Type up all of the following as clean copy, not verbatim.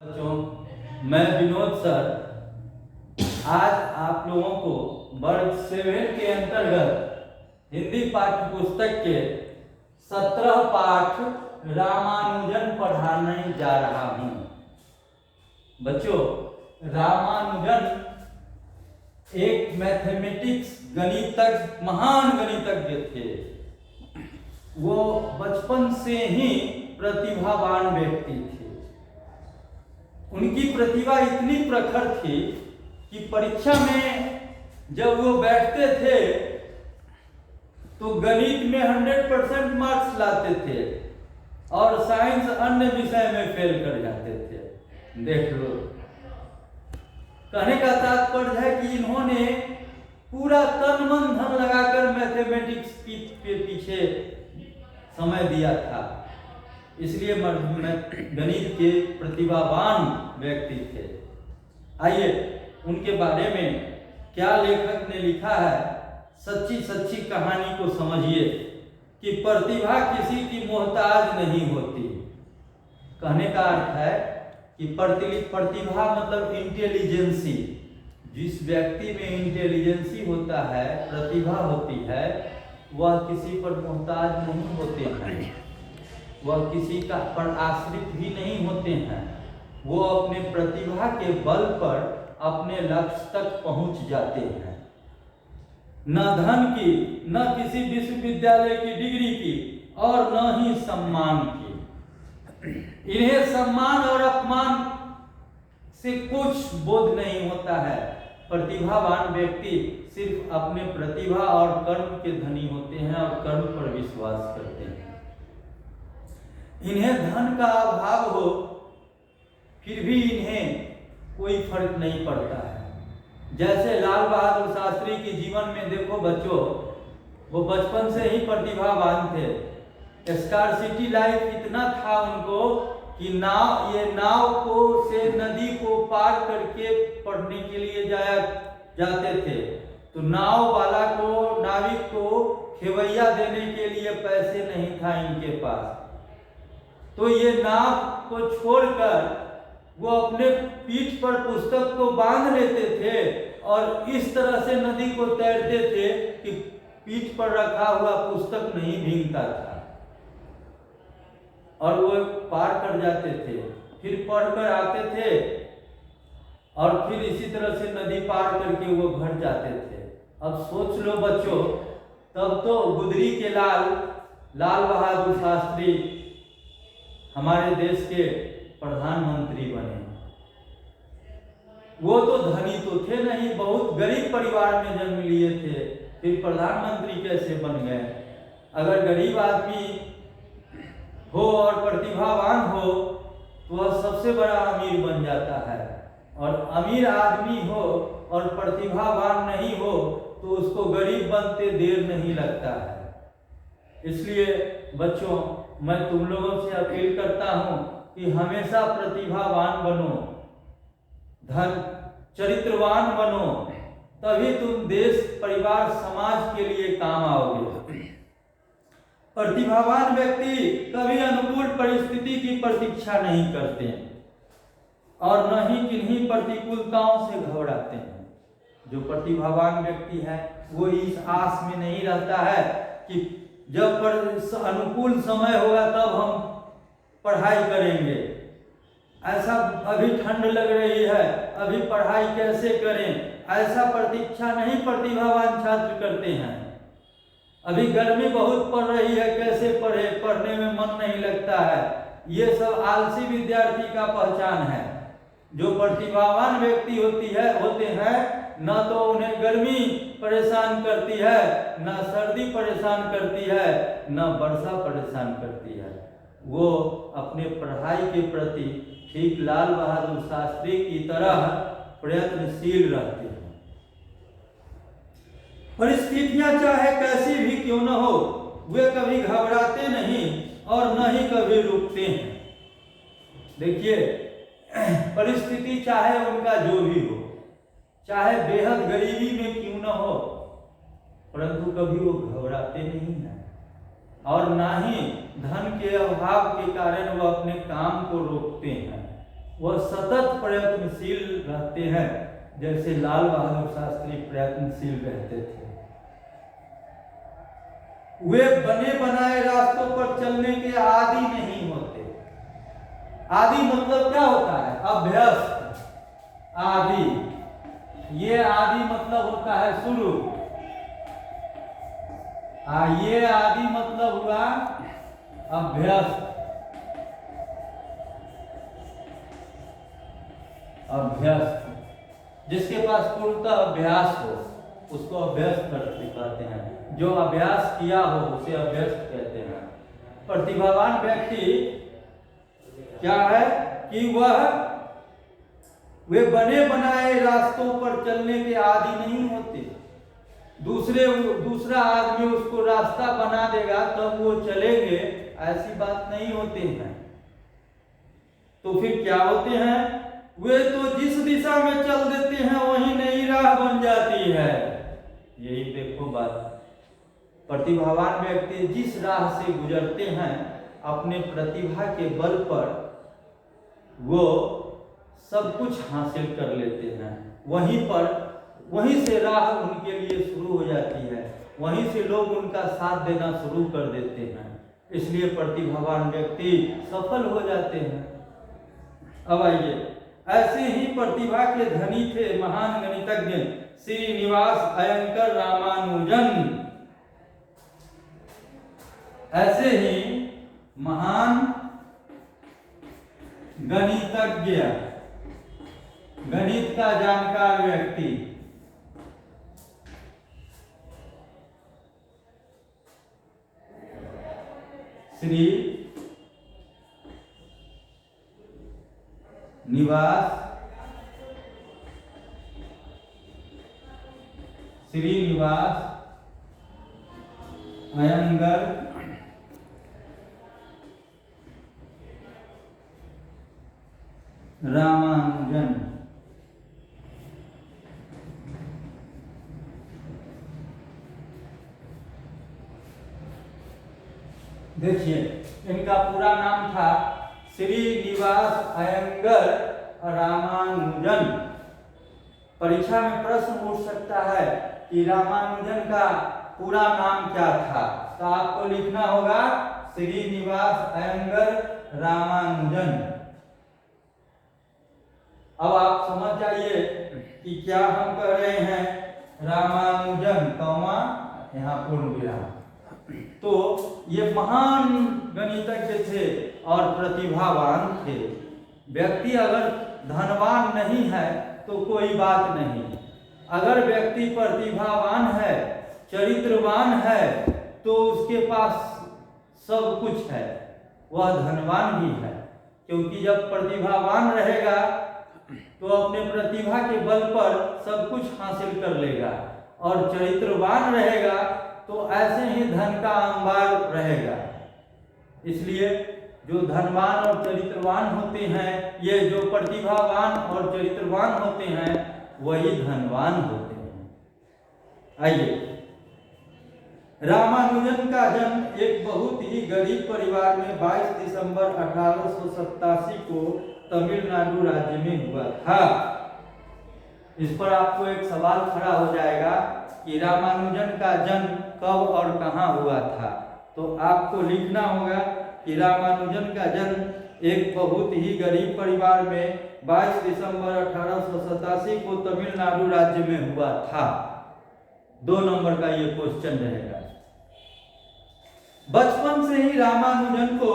बच्चों, मैं विनोद सर आज आप लोगों को वर्ग 7 के अंतर्गत हिंदी पाठ्य पुस्तक के 17 पाठ रामानुजन पढ़ाने जा रहा हूँ। बच्चों, रामानुजन एक मैथमेटिक्स गणितज्ञ, महान गणितज्ञ थे। वो बचपन से ही प्रतिभावान व्यक्ति थे। उनकी प्रतिभा इतनी प्रखर थी कि परीक्षा में जब वो बैठते थे तो गणित में 100% मार्क्स लाते थे और साइंस अन्य विषय में फेल कर जाते थे। देख लो, कहने का तात्पर्य है कि इन्होंने पूरा तन मन धन लगाकर मैथमेटिक्स के पीछे समय दिया था, इसलिए गणित के प्रतिभावान व्यक्ति थे। आइए उनके बारे में क्या लेखक ने लिखा है, सच्ची सच्ची कहानी को समझिए कि प्रतिभा किसी की मोहताज नहीं होती। कहने का अर्थ है कि प्रतिभा मतलब इंटेलिजेंसी। जिस व्यक्ति में इंटेलिजेंसी होता है, प्रतिभा होती है, वह किसी पर मोहताज नहीं होते हैं, वह किसी का पर आश्रित भी नहीं होते हैं। वो अपने प्रतिभा के बल पर अपने लक्ष्य तक पहुंच जाते हैं। न धन की, न किसी विश्वविद्यालय की डिग्री की और न ही सम्मान की। इन्हें सम्मान और अपमान से कुछ बोध नहीं होता है। प्रतिभावान व्यक्ति सिर्फ अपने प्रतिभा और कर्म के धनी होते हैं और कर्म पर विश्वास करते हैं। इन्हें धन का अभाव हो फिर भी इन्हें कोई फर्क नहीं पड़ता है। जैसे लाल बहादुर शास्त्री के जीवन में देखो बच्चों, वो बचपन से ही प्रतिभावान थे। स्कार्सिटी लाइफ इतना था उनको कि नाव को से नदी को पार करके पढ़ने के लिए जाते थे, तो नाव वाला को, नाविक को खेवैया देने के लिए पैसे नहीं था इनके पास, तो ये नाव को छोड़कर वो अपने पीठ पर पुस्तक को बांध लेते थे और इस तरह से नदी को तैरते थे कि पीठ पर रखा हुआ पुस्तक नहीं भीगता था और वो पार कर जाते थे। फिर पढ़कर आते थे और फिर इसी तरह से नदी पार करके वो घर जाते थे। अब सोच लो बच्चों, तब तो गुदरी के लाल बहादुर शास्त्री हमारे देश के प्रधानमंत्री बने। वो तो धनी तो थे नहीं, बहुत गरीब परिवार में जन्म लिए थे, फिर प्रधानमंत्री कैसे बन गए? अगर गरीब आदमी हो और प्रतिभावान हो तो वह सबसे बड़ा अमीर बन जाता है, और अमीर आदमी हो और प्रतिभावान नहीं हो तो उसको गरीब बनते देर नहीं लगता है। इसलिए बच्चों, मैं तुम लोगों से अपील करता हूं कि हमेशा प्रतिभावान बनो, चरित्रवान बनो, तभी तुम देश, परिवार, समाज के लिए काम आओगे। प्रतिभावान व्यक्ति कभी अनुकूल परिस्थिति की प्रतीक्षा नहीं करते और न ही किन्हीं प्रतिकूलताओं से घबराते हैं। जो प्रतिभावान व्यक्ति है वो इस आस में नहीं रहता है कि जब अनुकूल समय होगा तब हम पढ़ाई करेंगे, ऐसा अभी ठंड लग रही है, अभी पढ़ाई कैसे करें, ऐसा प्रतीक्षा नहीं प्रतिभावान छात्र करते हैं। अभी गर्मी बहुत पड़ रही है, कैसे पढ़े, पढ़ने में मन नहीं लगता है। ये सब आलसी विद्यार्थी का पहचान है। जो प्रतिभावान व्यक्ति होते हैं, न तो उन्हें गर्मी परेशान करती है, न सर्दी परेशान करती है, न वर्षा परेशान करती है। वो अपने पढ़ाई के प्रति ठीक लाल बहादुर शास्त्री की तरह प्रयत्नशील रहते हैं। परिस्थितियां चाहे कैसी भी क्यों न हो, वे कभी घबराते नहीं और न ही कभी रुकते हैं। देखिए, परिस्थिति चाहे उनका जो भी हो, चाहे बेहद गरीबी में क्यों न हो, परंतु कभी वो घबराते नहीं हैं और ना ही धन के अभाव के कारण वह अपने काम को रोकते हैं। वह सतत प्रयत्नशील रहते हैं, जैसे लाल बहादुर शास्त्री प्रयत्नशील रहते थे। वे बने बनाए रास्तों पर चलने के आदी नहीं होते। आदि मतलब क्या होता है? अभ्यस्त। आदि, ये आदि मतलब होता है शुरू। ये आदि मतलब हुआ अभ्यस्त। अभ्यस्त, जिसके पास पूर्णतः अभ्यास हो उसको अभ्यस्त कहते हैं। जो अभ्यास किया हो उसे अभ्यस्त कहते हैं। प्रतिभावान व्यक्ति क्या है कि वे बने बनाए रास्तों पर चलने के आदी नहीं होते। दूसरा आदमी उसको रास्ता बना देगा तब वो चलेंगे, ऐसी बात नहीं होती है। तो फिर क्या होते हैं? वे तो जिस दिशा में चल देते हैं वही नई राह बन जाती है। यही देखो बात। प्रतिभावान व्यक्ति जिस राह से गुजरते हैं अपने प्रतिभा के बल पर वो सब कुछ हासिल कर लेते हैं। वहीं से राह उनके लिए शुरू हो जाती है, वहीं से लोग उनका साथ देना शुरू कर देते हैं। इसलिए प्रतिभावान व्यक्ति सफल हो जाते हैं। अब आइए, ऐसे ही प्रतिभा के धनी थे महान गणितज्ञ श्रीनिवास अयंकर रामानुजन। ऐसे ही महान गणितज्ञ, गणित का जानकार व्यक्ति श्रीनिवास अयंगर रामानुजन। देखिए, इनका पूरा नाम था श्रीनिवास अयंगर रामानुजन। परीक्षा में प्रश्न पूछ सकता है कि रामानुजन का पूरा नाम क्या था, तो आपको लिखना होगा श्रीनिवास अयंगर रामानुजन। अब आप समझ जाइए कि क्या हम कह रहे हैं। रामानुजन कौमा यहाँ पूर्ण विराम। तो ये महान गणितज्ञ थे और प्रतिभावान थे। व्यक्ति अगर धनवान नहीं है तो कोई बात नहीं, अगर व्यक्ति प्रतिभावान है, चरित्रवान है, तो उसके पास सब कुछ है, वह धनवान भी है। क्योंकि जब प्रतिभावान रहेगा तो अपने प्रतिभा के बल पर सब कुछ हासिल कर लेगा, और चरित्रवान रहेगा तो ऐसे ही धन का अंबार रहेगा। इसलिए जो धनवान और चरित्रवान होते हैं, ये जो प्रतिभावान और चरित्रवान होते हैं वही धनवान होते हैं। आइए, रामानुजन का जन्म एक बहुत ही गरीब परिवार में 22 दिसंबर 1887 को तमिलनाडु राज्य में हुआ था। इस पर आपको एक सवाल खड़ा हो जाएगा कि रामानुजन का जन्म कब और कहाँ हुआ था। तो आपको लिखना होगा कि रामानुजन का जन्म एक बहुत ही गरीब परिवार में 22 दिसंबर 1887 को तमिलनाडु राज्य में हुआ था। 2 नंबर का ये क्वेश्चन रहेगा। बचपन से ही रामानुजन को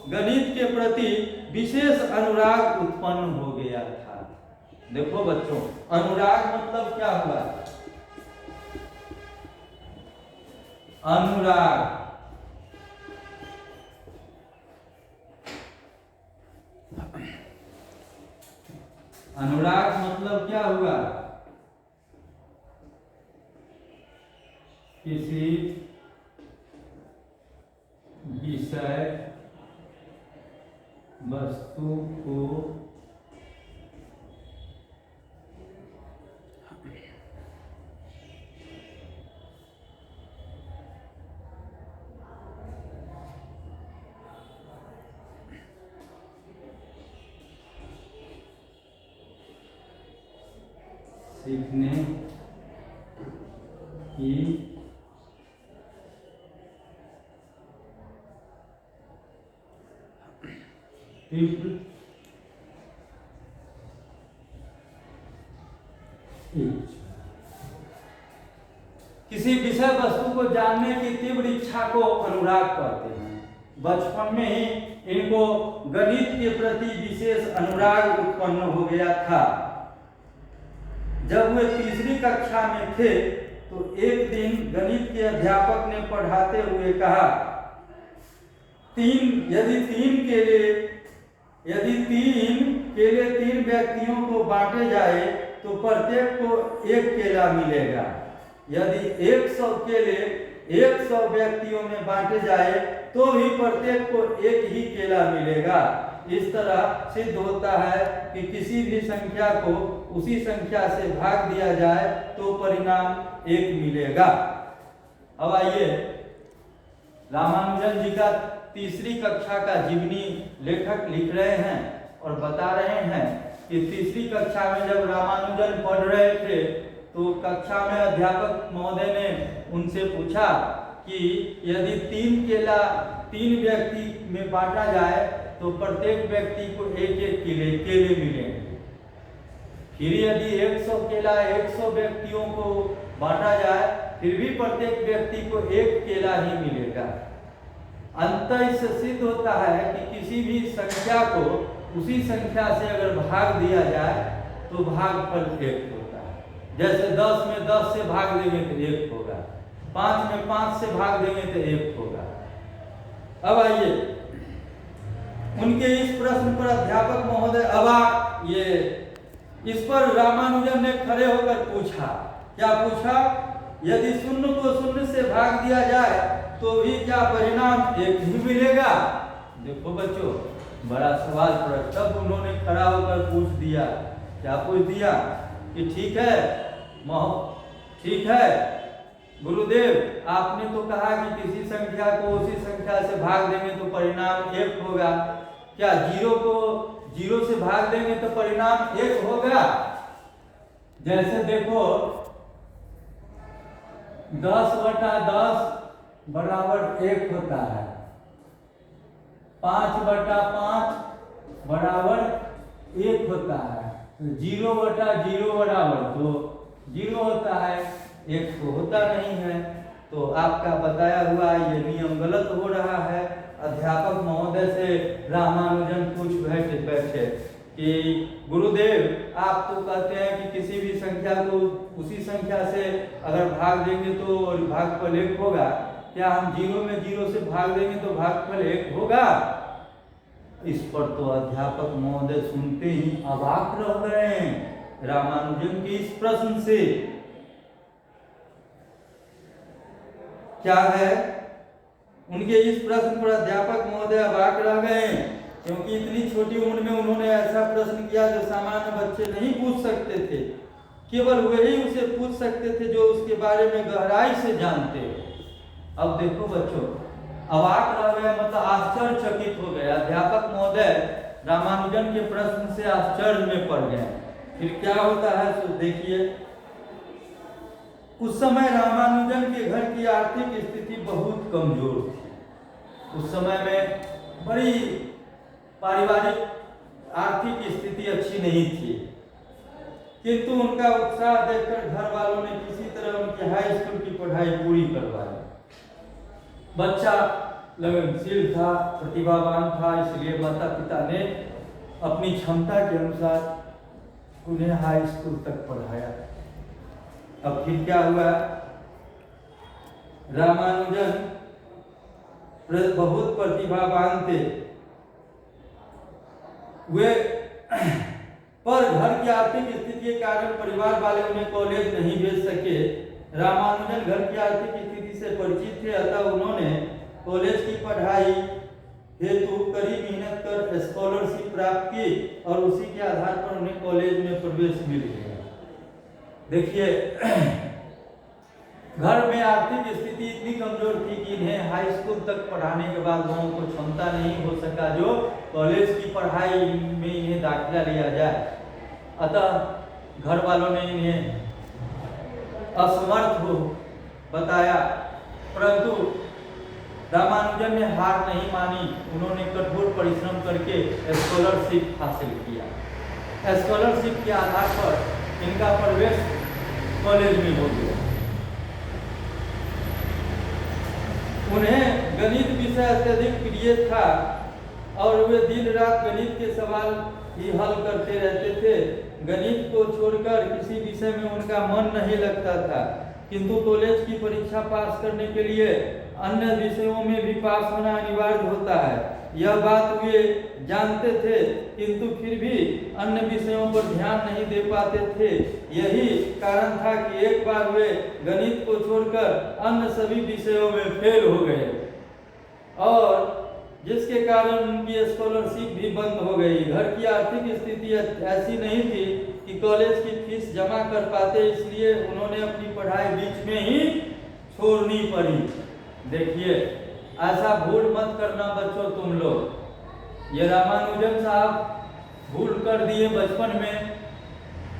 गणित के प्रति विशेष अनुराग उत्पन्न हो गया था। देखो बच्चों, अनुराग मतलब क्या हुआ? अनुराग, अनुराग मतलब क्या हुआ? किसी विषय वस्तु को सीखने की तीव्र किसी विषय वस्तु को जानने की तीव्र इच्छा को अनुराग कहते हैं। बचपन में ही इनको गणित के प्रति विशेष अनुराग उत्पन्न हो गया था। जब वे तीसरी कक्षा में थे तो एक दिन गणित के अध्यापक ने पढ़ाते हुए कहा, यदि तीन केले 3 व्यक्तियों को बांटे जाए तो प्रत्येक को 1 केला मिलेगा। यदि 100 केले 100 व्यक्तियों में बांटे जाए तो भी प्रत्येक को 1 ही केला मिलेगा। इस तरह सिद्ध होता है कि किसी भी संख्या को उसी संख्या से भाग दिया जाए तो परिणाम 1 मिलेगा। अब आइए, रामानुजन जी का तीसरी कक्षा का जीवनी लेखक लिख रहे हैं और बता रहे हैं कि तीसरी कक्षा में जब रामानुजन पढ़ रहे थे तो कक्षा में अध्यापक महोदय ने उनसे पूछा कि यदि 3 केला 3 व्यक्ति में बांटा जाए तो प्रत्येक व्यक्ति को 1-1 केले मिलेंगे। फिर यदि 100 केला 100 व्यक्तियों को बांटा जाए फिर भी प्रत्येक व्यक्ति को 1 केला ही मिलेगा। अंततः इससे सिद्ध होता है कि किसी भी संख्या को उसी संख्या से अगर भाग दिया जाए तो भागफल 1 होता है। जैसे 10 में 10 से भाग देंगे तो 1 होगा, 5 में 5 से भाग देंगे तो 1 होगा। अब आइए, उनके इस प्रश्न पर अध्यापक महोदय अवाक इस पर रामानुजन ने खड़े होकर पूछा। क्या पूछा? यदि 0 को 0 से भाग दिया जाए तो भी क्या परिणाम 1 ही मिलेगा? देखो बच्चों, बड़ा सवाल पड़ा। तब उन्होंने खड़ा होकर पूछ दिया। क्या पूछ दिया? कि ठीक है गुरुदेव, आपने तो कहा कि किसी संख्या को उसी संख्या से भाग देंगे तो परिणाम 1 होगा। क्या 0 को 0 से भाग देंगे तो परिणाम 1 होगा? जैसे देखो 10/10 बराबर 1 होता है, 5/5 बराबर 1 होता है, 0/0 बराबर 2 0 होता है, 1 तो होता नहीं है। तो आपका बताया हुआ ये नियम गलत हो रहा है। अध्यापक महोदय से रामानुजन पूछ बैठे कि गुरुदेव, आप तो कहते हैं कि किसी भी संख्या को उसी संख्या से अगर भाग देंगे तो भागफल 1 होगा। क्या हम 0 में 0 से भाग देंगे तो भागफल 1 होगा? इस पर तो अध्यापक महोदय सुनते ही अवाक रह गए रामानुजन के इस प्रश्न से। क्या है? उनके इस प्रश्न पर अध्यापक महोदय अवाक रह गए, क्योंकि इतनी छोटी उम्र में उन्होंने ऐसा प्रश्न किया जो सामान्य बच्चे नहीं पूछ सकते थे। केवल वही उसे पूछ सकते थे जो उसके बारे में गहराई से जानते हो। अब देखो बच्चों, अवाक रह गए मतलब आश्चर्यचकित हो गए। अध्यापक महोदय रामानुजन के प्रश्न से आश्चर्य में पड़ गए। फिर क्या होता है तो देखिए। उस समय रामानुजन के घर की आर्थिक स्थिति बहुत कमजोर थी। उस समय में बड़ी पारिवारिक आर्थिक स्थिति अच्छी नहीं थी, किंतु उनका उत्साह देखकर घर वालों ने किसी तरह उनकी हाई स्कूल की पढ़ाई पूरी करवा ली। बच्चा लगनशील था, प्रतिभावान था, इसलिए माता पिता ने अपनी क्षमता के अनुसार उन्हें हाई स्कूल तक पढ़ाया। अब फिर क्या हुआ? रामानुजन बहुत प्रतिभावान थे वे, पर घर की आर्थिक स्थिति के कारण परिवार वाले उन्हें कॉलेज नहीं भेज सके। रामानुजन घर की आर्थिक स्थिति से परिचित थे, अतः उन्होंने कॉलेज की पढ़ाई हेतु कड़ी मेहनत कर स्कॉलरशिप प्राप्त की और उसी के आधार पर उन्हें कॉलेज में प्रवेश मिल गया। देखिए, घर में आर्थिक स्थिति इतनी कमजोर थी कि इन्हें हाई स्कूल तक पढ़ाने के बाद लोगों को क्षमता नहीं हो सका जो कॉलेज की पढ़ाई में इन्हें दाखिला लिया जाए। अतः घर वालों ने इन्हें असमर्थ हो बताया, परंतु रामानुजन ने हार नहीं मानी। उन्होंने कठोर परिश्रम करके स्कॉलरशिप हासिल किया। स्कॉलरशिप के आधार पर इनका प्रवेश कॉलेज में हो गया। उन्हें गणित विषय अत्यधिक प्रिय था और वे दिन रात गणित के सवाल ही हल करते रहते थे। गणित को छोड़कर किसी विषय में उनका मन नहीं लगता था, किंतु कॉलेज की परीक्षा पास करने के लिए अन्य विषयों में भी पास होना अनिवार्य होता है। यह बात वे जानते थे, किंतु फिर भी अन्य विषयों पर ध्यान नहीं दे पाते थे। यही कारण था कि एक बार वे गणित को छोड़कर अन्य सभी विषयों में फेल हो गए और जिसके कारण उनकी स्कॉलरशिप भी बंद हो गई। घर की आर्थिक स्थिति ऐसी नहीं थी कि कॉलेज की फीस जमा कर पाते, इसलिए उन्होंने अपनी पढ़ाई बीच में ही छोड़नी पड़ी। देखिए, ऐसा भूल मत करना बच्चों तुम लोग। ये रामानुजन साहब भूल कर दिए बचपन में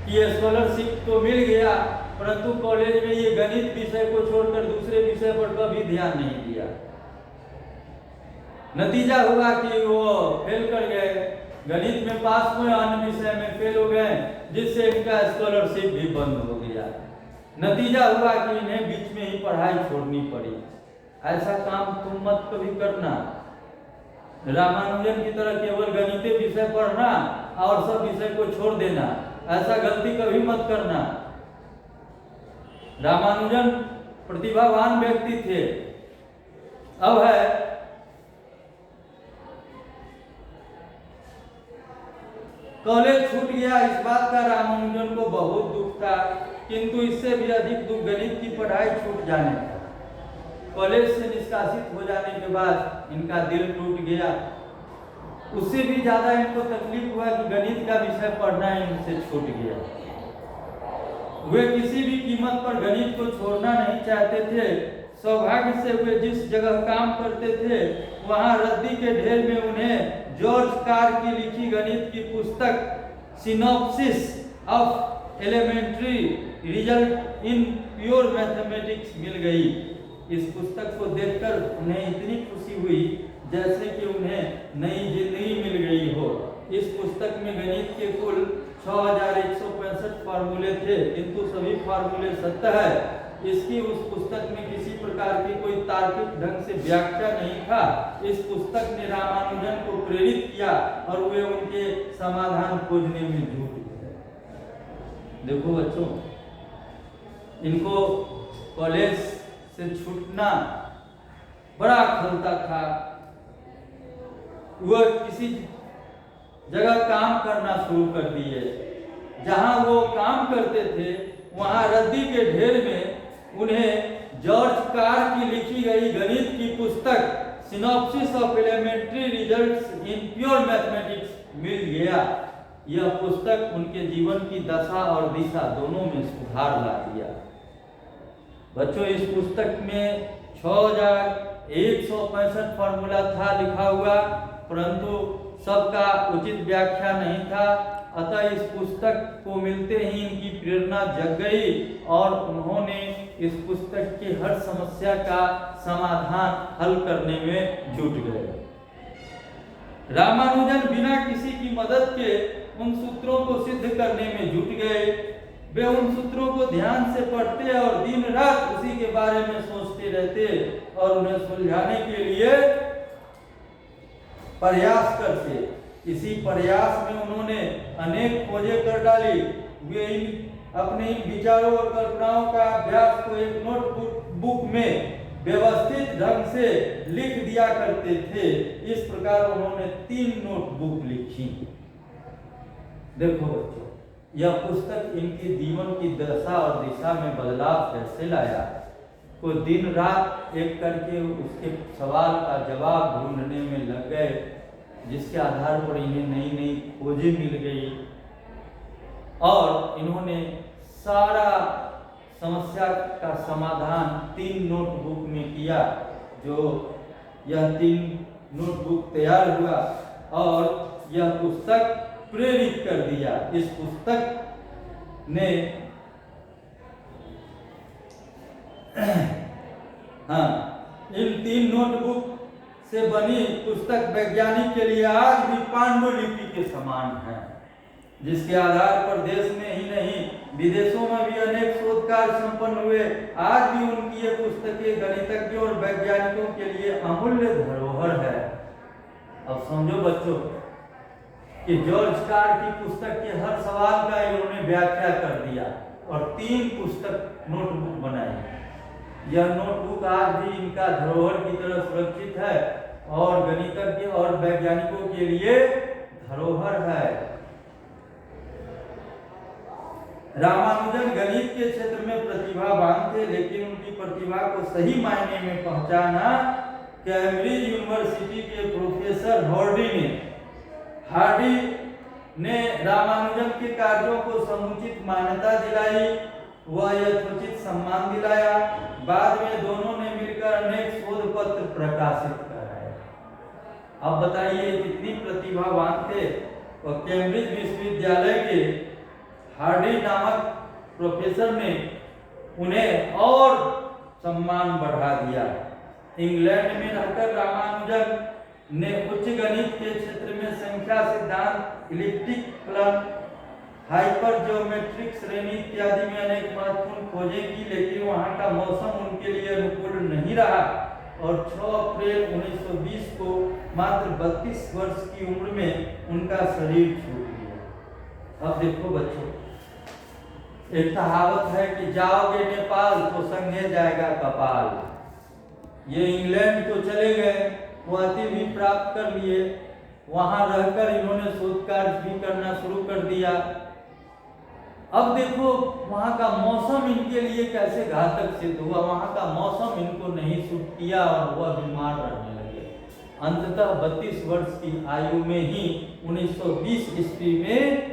कि स्कॉलरशिप तो मिल गया, परंतु कॉलेज में ये गणित विषय को छोड़कर दूसरे विषय पर कभी ध्यान नहीं दिया। नतीजा हुआ कि वो फेल कर गए, गणित में पास हुए, अन्य विषय में फेल हो गए, जिससे इनका स्कॉलरशिप भी बंद हो गया। नतीजा हुआ कि इन्हें बीच में ही पढ़ाई छोड़नी पड़ी। ऐसा काम तुम मत कभी करना। रामानुजन की तरह केवल गणित विषय पढ़ना और सब विषय को छोड़ देना, ऐसा गलती कभी मत करना। रामानुजन प्रतिभावान व्यक्ति थे। अब है कॉलेज छूट गया, इस बात का रामानुजन को बहुत दुख था, किंतु इससे भी अधिक दुख गणित की पढ़ाई छूट जाने का। कॉलेज से निष्कासित हो जाने के बाद इनका दिल टूट गया। उससे भी ज्यादा इनको तकलीफ हुआ कि गणित का विषय पढ़ना इनसे छूट गया। वे किसी भी कीमत पर गणित को छोड़ना नहीं चाहते थे। सौभाग्य से वे जिस जगह काम करते थे वहां रद्दी के ढेर में उन्हें जॉर्ज कार की लिखी गणित की पुस्तक synopsis of elementary result in pure mathematics मिल गई। इस पुस्तक को देखकर उन्हें इतनी खुशी हुई जैसे कि उन्हें नई जिंदगी मिल गई हो। इस पुस्तक में गणित के कुल 6165 फार्मूले थे, किंतु सभी फार्मूले सत्य है। इसकी उस पुस्तक में किसी प्रकार की कोई तार्किक ढंग से व्याख्या नहीं था। इस पुस्तक ने रामानुजन को प्रेरित किया और वे उनके समाधान खोजने में जुट गए। देखो बच्चों, इनको कॉलेज से छूटना बड़ा खलता था। वह किसी जगह काम करना शुरू कर दिए। जहां वो काम करते थे वहां रद्दी के ढेर में उन्हें जॉर्ज कार की लिखी गई गणित की पुस्तक synopsis of elementary results in pure mathematics मिल गया। यह पुस्तक उनके जीवन की दशा और दिशा दोनों में सुधार ला दिया। बच्चों, इस पुस्तक में 6165 फार्मूला था लिखा हुआ, परंतु सबका उचित व्याख्या नहीं था। अतः इस पुस्तक को मिलते ही इनकी प्रेरणा जग गई और उन्होंने इस पुस्तक की हर समस्या का समाधान हल करने में जुट गए। रामानुजन बिना किसी की मदद के उन सूत्रों को सिद्ध करने में जुट गए। वे उन सूत्रों को ध्यान से पढ़ते और दिन रात उसी के बारे में सोचते रहते और उन्हें सुलझाने के लिए प्रयास करते। इसी प्रयास में उन्होंने अनेक खोजें कर डाली। वे अपने इन विचारों और कल्पनाओं का अभ्यास को एक नोटबुक में व्यवस्थित ढंग से लिख दिया करते थे। इस प्रकार उन्होंने 3 नोटबुक लिखी। देखो बच्चों, यह पुस्तक इनके जीवन की दशा और दिशा में बदलाव कैसे लाया। वो दिन रात एक करके उसके सवाल का जवाब ढूंढने में लग गए, जिसके आधार पर इन्हें नई नई खोजें मिल गई और इन्होंने सारा समस्या का समाधान 3 नोटबुक में किया। जो यह 3 नोटबुक तैयार हुआ और यह पुस्तक प्रेरित कर दिया। इस पुस्तक ने हाँ, इन 3 नोटबुक से बनी पुस्तक वैज्ञानिक के लिए आज भी पांडुलिपि के समान है, जिसके आधार पर देश में ही नहीं विदेशों में भी अनेक शोध कार्य संपन्न हुए। आज भी उनकी ये पुस्तकें गणितज्ञों और वैज्ञानिकों के लिए अमूल्य धरोहर है। अब समझो बच्चों कि जॉर्ज कार की पुस्तक के हर सवाल का इन्होंने व्याख्या कर दिया और 3 पुस्तक नोटबुक बनाई। यह नोटबुक आज भी इनका धरोहर की तरह सुरक्षित है और गणितज्ञ और वैज्ञानिकों के लिए धरोहर है। रामानुजन गणित के क्षेत्र में प्रतिभावान थे, लेकिन उनकी प्रतिभा को सही मायने में पहचाना कैम्ब्रिज यूनिवर्सिटी के प्रोफेसर हार्डी ने रामानुजन के कार्यों को समुचित मान्यता दिलाई व यथोचित सम्मान दिलाया। बाद में दोनों ने मिलकर अनेक शोध पत्र प्रकाशित कराए। अब बताइए कितनी प्रतिभावान थे। और कैम्ब्रिज विश्वविद्यालय के हार्डी नामक प्रोफेसर ने उन्हें और सम्मान बढ़ा दिया। इंग्लैंड में रहकर रामानुजन ने उच्च गणित के क्षेत्र में संख्या सिद्धांत, इलिप्टिक फलन, हाइपर ज्योमेट्रिक श्रेणी इत्यादि में अनेक महत्वपूर्ण खोजें की, लेकिन वहां का मौसम उनके लिए अनुकूल नहीं रहा और 6 अप्रैल 1920 को मात्र 32 वर्ष की उम्र में उनका शरीर छूट गया। अब देखो बच्चों, एक कहावत है कि जाओगे नेपाल तो संगे जाएगा कपाल। ये इंग्लैंड तो चले गए, उपाधि भी प्राप्त कर लिए, वहां रहकर इन्होंने शोध कार्य भी करना शुरू कर दिया। अब देखो वहां का मौसम इनके लिए कैसे घातक सिद्ध हुआ। वहां का मौसम इनको नहीं सूट किया और वह बीमार रहने लगे। अंततः 32 वर्ष की आयु में ही 1920 ईस्वी में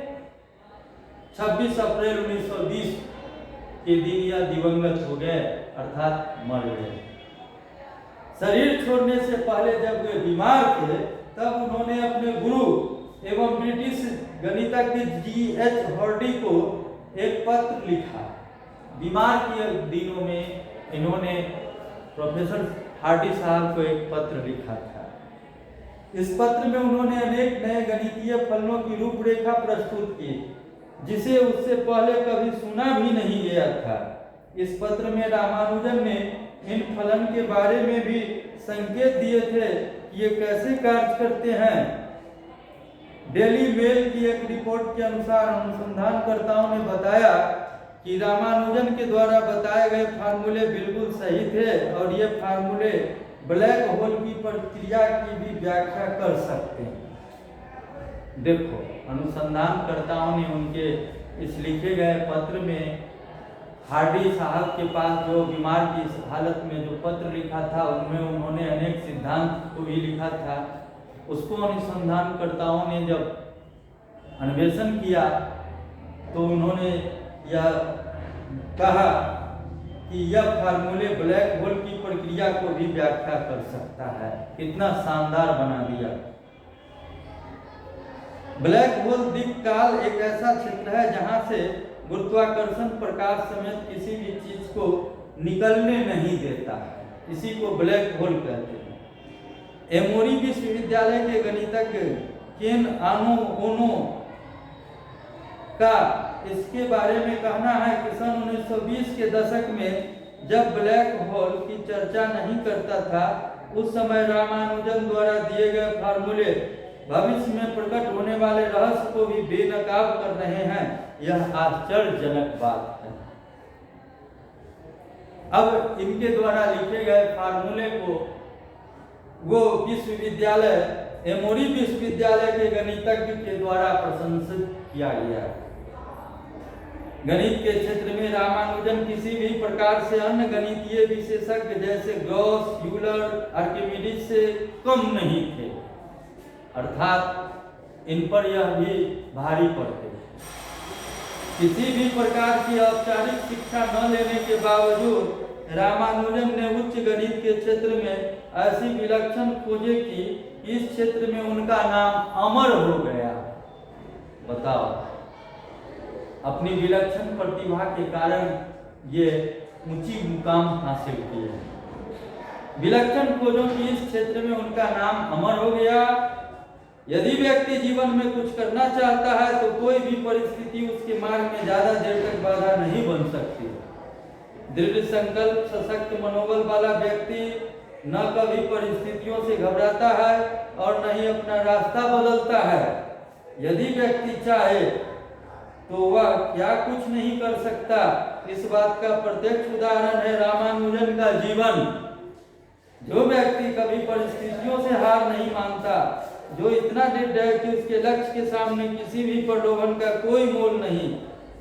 26 अप्रैल 1920 के दिन यह दिवंगत हो गए, अर्थात मर गए। शरीर छोड़ने से पहले जब वे बीमार थे तब उन्होंने अपने गुरु एवं ब्रिटिश गणितज्ञ G.H. हार्डी को एक पत्र लिखा। बीमार के दिनों में इन्होंने प्रोफेसर हार्डी साहब को एक पत्र लिखा था। इस पत्र में उन्होंने अनेक नए गणितीय फलनों की रूपरेखा प्रस्तुत की, जिसे उससे पहले कभी सुना भी नहीं गया था। इस पत्र में रामानुजन ने इन फलन के बारे में भी संकेत दिए थे कि ये कैसे कार्य करते हैं। डेली मेल की एक रिपोर्ट के अनुसार अनुसंधानकर्ताओं ने बताया कि रामानुजन के द्वारा बताए गए फार्मूले बिल्कुल सही थे और ये फार्मूले ब्लैक होल की प्रक्रिया की भी व्याख्या कर सकते हैं। देखो अनुसंधानकर्ताओं ने उनके इस लिखे गए पत्र में हार्डी साहब के पास जो बीमार की हालत में जो पत्र लिखा था उनमें उन्होंने अनेक सिद्धांत को भी लिखा था। उसको अनुसंधानकर्ताओं ने जब अन्वेषण किया तो उन्होंने यह कहा कि यह फार्मूले ब्लैक होल की प्रक्रिया को भी व्याख्या कर सकता है। कितना शानदार बना दिया। ब्लैक होल दिक्काल एक ऐसा क्षेत्र है जहां से गुरुत्वाकर्षण प्रकाश समेत किसी भी चीज को निकलने नहीं देता है। इसी को ब्लैक होल कहते हैं। एमोरी विश्वविद्यालय के गणितज्ञ केन ओनो का इसके बारे में कहना है कि सन 1920 के दशक में जब ब्लैक होल की चर्चा नहीं करता था, उस समय रामानुजन द्वारा दिए गए फार्मूले भविष्य में प्रकट होने वाले रहस्य को भी बेनकाब कर रहे हैं। यह आश्चर्यजनक बात है। अब इनके द्वारा लिखे गए फार्मूले को वो विश्वविद्यालय एमोरी विश्वविद्यालय के गणितज्ञ के द्वारा प्रशंसित किया गया। गणित के क्षेत्र में रामानुजन किसी भी प्रकार से अन्य गणितीय विशेषज्ञ जैसे गॉस, यूलर, आर्किमिडीज से कम नहीं थे, अर्थात इन पर यह भी भारी पड़ते। किसी भी प्रकार की औपचारिक शिक्षा न लेने के बावजूद रामानुजन ने उच्च गणित के क्षेत्र में ऐसी विलक्षण खोजें की, इस क्षेत्र में उनका नाम अमर हो गया। बताओ अपनी विलक्षण प्रतिभा के कारण ये ऊंची मुकाम हासिल किए। विलक्षण खोजों की इस क्षेत्र में उनका नाम अमर हो गया। यदि व्यक्ति जीवन में कुछ करना चाहता है तो कोई भी परिस्थिति उसके मार्ग में ज्यादा देर तक बाधा नहीं बन सकती। दृढ़ संकल्प, सशक्त मनोबल वाला व्यक्ति न कभी परिस्थितियों से घबराता है और न ही अपना रास्ता बदलता है। यदि व्यक्ति चाहे तो वह क्या कुछ नहीं कर सकता। इस बात का प्रत्यक्ष उदाहरण है रामानुजन का जीवन। जो व्यक्ति कभी परिस्थितियों से हार नहीं मानता, जो इतना दृढ़ है कि उसके लक्ष्य के सामने किसी भी प्रलोभन का कोई मोल नहीं,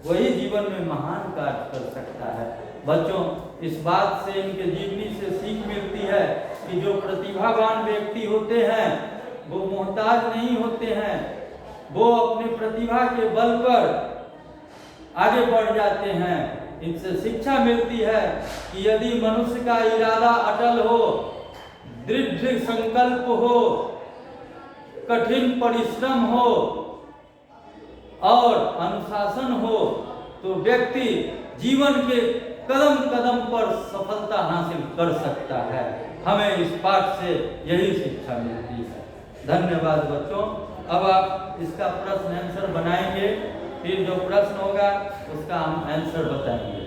वही जीवन में महान कार्य कर सकता है। बच्चों, इस बात से, इनके जीवनी से सीख मिलती है कि जो प्रतिभावान व्यक्ति होते हैं वो मोहताज नहीं होते हैं, वो अपने प्रतिभा के बल पर आगे बढ़ जाते हैं। इनसे शिक्षा मिलती है कि यदि मनुष्य का इरादा अटल हो, दृढ़ संकल्प हो, कठिन परिश्रम हो और अनुशासन हो तो व्यक्ति जीवन के कदम कदम पर सफलता हासिल कर सकता है। हमें इस पाठ से यही शिक्षा मिलती है। धन्यवाद बच्चों। अब आप इसका प्रश्न आंसर बनाएंगे, फिर जो प्रश्न होगा उसका हम आंसर बताएंगे।